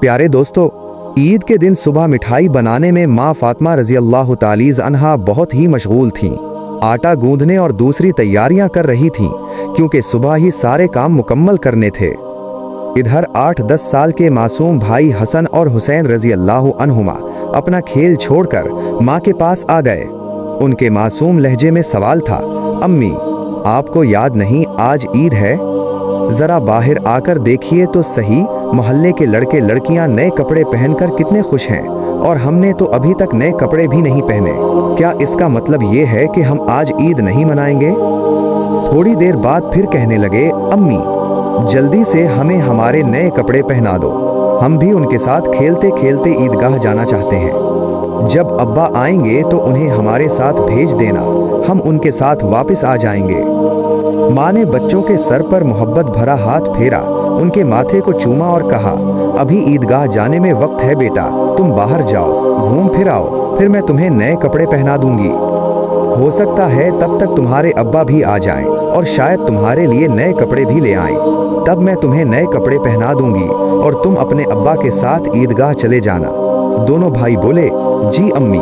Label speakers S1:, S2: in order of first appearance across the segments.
S1: प्यारे दोस्तों, ईद के दिन सुबह मिठाई बनाने में माँ फातिमा रजी अल्लाह तालीज़ अन्हा बहुत ही मशगूल थीं। आटा गूंदने और दूसरी तैयारियां कर रही थीं, क्योंकि सुबह ही सारे काम मुकम्मल करने थे। इधर 8-10 साल के मासूम भाई हसन और हुसैन रजी अल्लाह अन्हुमा अपना खेल छोड़कर माँ के पास आ गए। उनके मासूम लहजे में सवाल था, अम्मी, आपको याद नहीं आज ईद है? जरा बाहर आकर देखिए तो सही, मोहल्ले के लड़के लड़कियां नए कपड़े पहनकर कितने खुश हैं और हमने तो अभी तक नए कपड़े भी नहीं पहने। क्या इसका मतलब ये है कि हम आज ईद नहीं मनाएंगे? थोड़ी देर बाद फिर कहने लगे, अम्मी, जल्दी से हमें हमारे नए कपड़े पहना दो, हम भी उनके साथ खेलते खेलते ईदगाह जाना चाहते हैं। जब अब्बा आएंगे तो उन्हें हमारे साथ भेज देना, हम उनके साथ वापस आ जाएंगे। माँ ने बच्चों के सर पर मोहब्बत भरा हाथ फेरा, उनके माथे को चूमा और कहा, अभी ईदगाह जाने में वक्त है बेटा, तुम बाहर जाओ, घूम फिर आओ, फिर मैं तुम्हें नए कपड़े पहना दूंगी। हो सकता है तब तक तुम्हारे अब्बा भी आ जाएं और शायद तुम्हारे लिए नए कपड़े भी ले आएं। तब मैं तुम्हें नए कपड़े पहना दूंगी और तुम अपने अब्बा के साथ ईदगाह चले जाना। दोनों भाई बोले, जी अम्मी।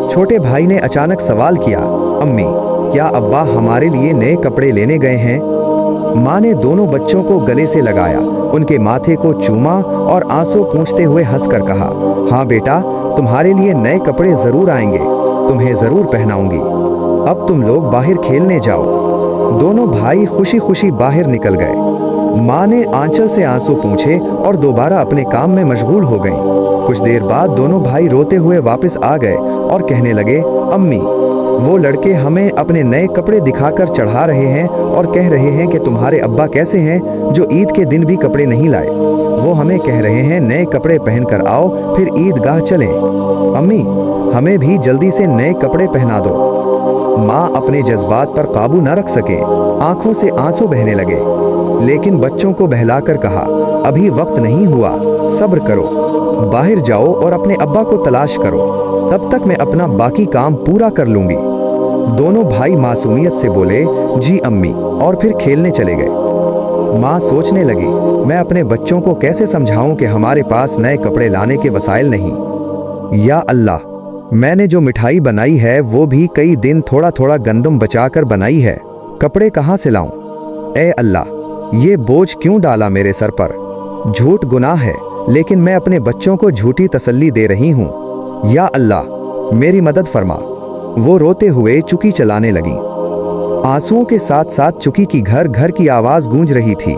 S1: छोटे भाई ने अचानक सवाल किया, अम्मी, क्या अब्बा हमारे लिए नए कपड़े लेने गए हैं? माँ ने दोनों बच्चों को गले से लगाया, उनके माथे को चूमा और आंसू पूंछते हुए हंसकर कहा, हाँ बेटा, तुम्हारे लिए नए कपड़े जरूर आएंगे, तुम्हें जरूर पहनाऊंगी। अब तुम लोग बाहर खेलने जाओ। दोनों भाई खुशी खुशी बाहर निकल गए। माँ ने आंचल से आंसू पूंछे और दोबारा अपने काम में मशगूल हो गईं। कुछ देर बाद दोनों भाई रोते हुए वापस आ गए और कहने लगे, अम्मी, वो लड़के हमें अपने नए कपड़े दिखाकर चढ़ा रहे हैं और कह रहे हैं कि तुम्हारे अब्बा कैसे हैं जो ईद के दिन भी कपड़े नहीं लाए। वो हमें कह रहे हैं नए कपड़े पहनकर आओ, फिर ईदगाह चलें। अम्मी, हमें भी जल्दी से नए कपड़े पहना दो। माँ अपने जज्बात पर काबू न रख सके, आंखों से आंसू बहने लगे, लेकिन बच्चों को बहलाकर कहा, अभी वक्त नहीं हुआ, सब्र करो, बाहर जाओ और अपने अब्बा को तलाश करो, तब तक मैं अपना बाकी काम पूरा कर लूंगी। दोनों भाई मासूमियत से बोले, जी अम्मी, और फिर खेलने चले गए। माँ सोचने लगी, मैं अपने बच्चों को कैसे समझाऊं कि हमारे पास नए कपड़े लाने के वसाइल नहीं। या अल्लाह, मैंने जो मिठाई बनाई है वो भी कई दिन थोड़ा थोड़ा गंदम बचाकर बनाई है, कपड़े कहाँ से लाऊं? ए अल्लाह, ये बोझ क्यों डाला मेरे सर पर? झूठ गुनाह है, लेकिन मैं अपने बच्चों को झूठी तसल्ली दे रही हूँ। या अल्लाह, मेरी मदद फरमा। वो रोते हुए चुकी चलाने लगी। आंसुओं के साथ साथ चुकी की घर घर की आवाज गूंज रही थी।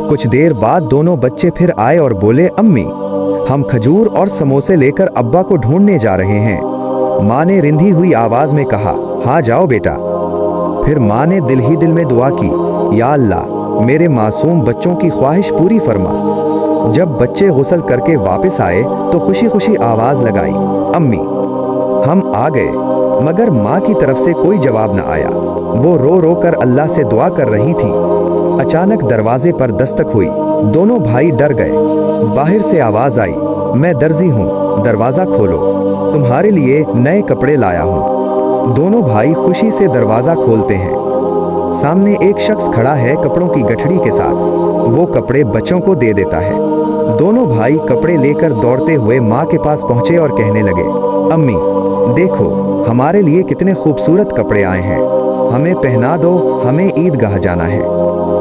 S1: कुछ देर बाद दोनों बच्चे फिर आए और बोले, अम्मी, हम खजूर और समोसे लेकर अब्बा को ढूंढने जा रहे हैं। माँ ने रिंधी हुई आवाज में कहा, हाँ जाओ बेटा। फिर माँ ने दिल ही दिल में दुआ की, या अल्लाह, मेरे मासूम बच्चों की ख्वाहिश पूरी फरमा। जब बच्चे गुस्ल करके वापस आए तो खुशी खुशी आवाज लगाई, अम्मी, हम आ गए। मगर माँ की तरफ से कोई जवाब न आया। वो रो रो कर अल्लाह से दुआ कर रही थी। अचानक दरवाजे पर दस्तक हुई। दोनों भाई डर गए। बाहर से आवाज आई, मैं दर्जी हूँ, दरवाजा खोलो, तुम्हारे लिए नए कपड़े लाया हूँ। दोनों भाई खुशी से दरवाजा खोलते हैं। सामने एक शख्स खड़ा है कपड़ों की गठड़ी के साथ। वो कपड़े बच्चों को दे देता है। दोनों भाई कपड़े लेकर दौड़ते हुए माँ के पास पहुँचे और कहने लगे, अम्मी, देखो हमारे लिए कितने खूबसूरत कपड़े आए हैं, हमें पहना दो, हमें ईदगाह जाना है।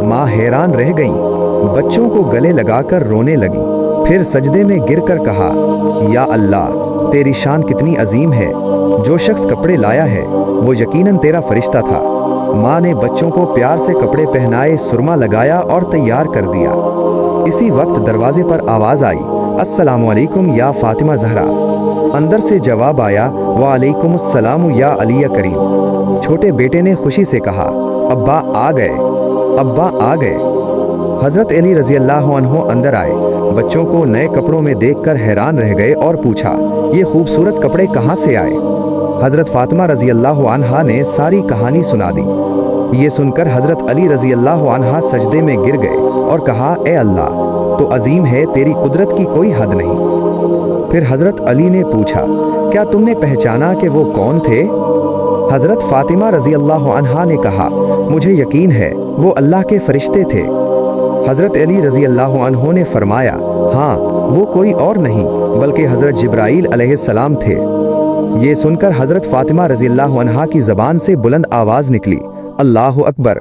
S1: माँ हैरान रह गईं, बच्चों को गले लगाकर रोने लगी। फिर सजदे में गिरकर कहा, या अल्लाह, तेरी शान कितनी अजीम है, जो शख्स कपड़े लाया है वो यकीनन तेरा फरिश्ता था। माँ ने बच्चों को प्यार से कपड़े पहनाए, सुरमा लगाया और तैयार कर दिया। इसी वक्त दरवाजे पर आवाज आई, अस्सलामु अलैकुम या फातिमा ज़हरा। अंदर से जवाब आया, वालेकुमुस्सलाम या अली करीम। छोटे बेटे ने खुशी से कहा, अब्बा आ गए, अब्बा आ गए। हजरत अली रजी अल्लाह अन्हु अंदर आए। बच्चों को नए कपड़ों में देखकर हैरान रह गए और पूछा, ये खूबसूरत कपड़े कहाँ से आए? हजरत फातिमा रजी अल्लाह अन्हा ने सारी कहानी सुना दी। ये सुनकर हजरत अली रजी अल्लाह अन्हा सजदे में गिर गए और कहा, ए अल्लाह, तो अजीम है, तेरी कुदरत की कोई हद नहीं। फिर हजरत अली ने पूछा, क्या तुमने पहचाना कि वो कौन थे? हजरत फातिमा रजी अल्लाह अन्हा ने कहा, मुझे यकीन है वो अल्लाह के फरिश्ते थे। हज़रत अली रज़ी अल्लाह अन्हु ने फरमाया, हाँ, वो कोई और नहीं बल्कि हज़रत जिब्राईल अलैहिस्सलाम थे। ये सुनकर हज़रत फ़ातिमा रज़ी अल्लाह अन्हा की ज़बान से बुलंद आवाज़ निकली, अल्लाहु अकबर,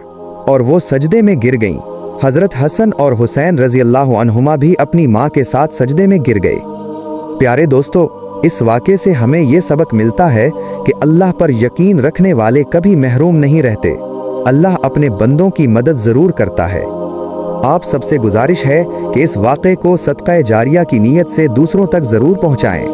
S1: और वो सजदे में गिर गईं। हज़रत हसन और हुसैन रज़ी अल्लाह अन्हुमा भी अपनी माँ के साथ सजदे में गिर गए। प्यारे दोस्तों, इस वाक़े से हमें ये सबक मिलता है कि अल्लाह पर यकीन रखने वाले कभी महरूम नहीं रहते। अल्लाह अपने बंदों की मदद ज़रूर करता है। आप सबसे गुजारिश है कि इस वाक़े को सदक़ा जारिया की नीयत से दूसरों तक ज़रूर पहुँचाएँ।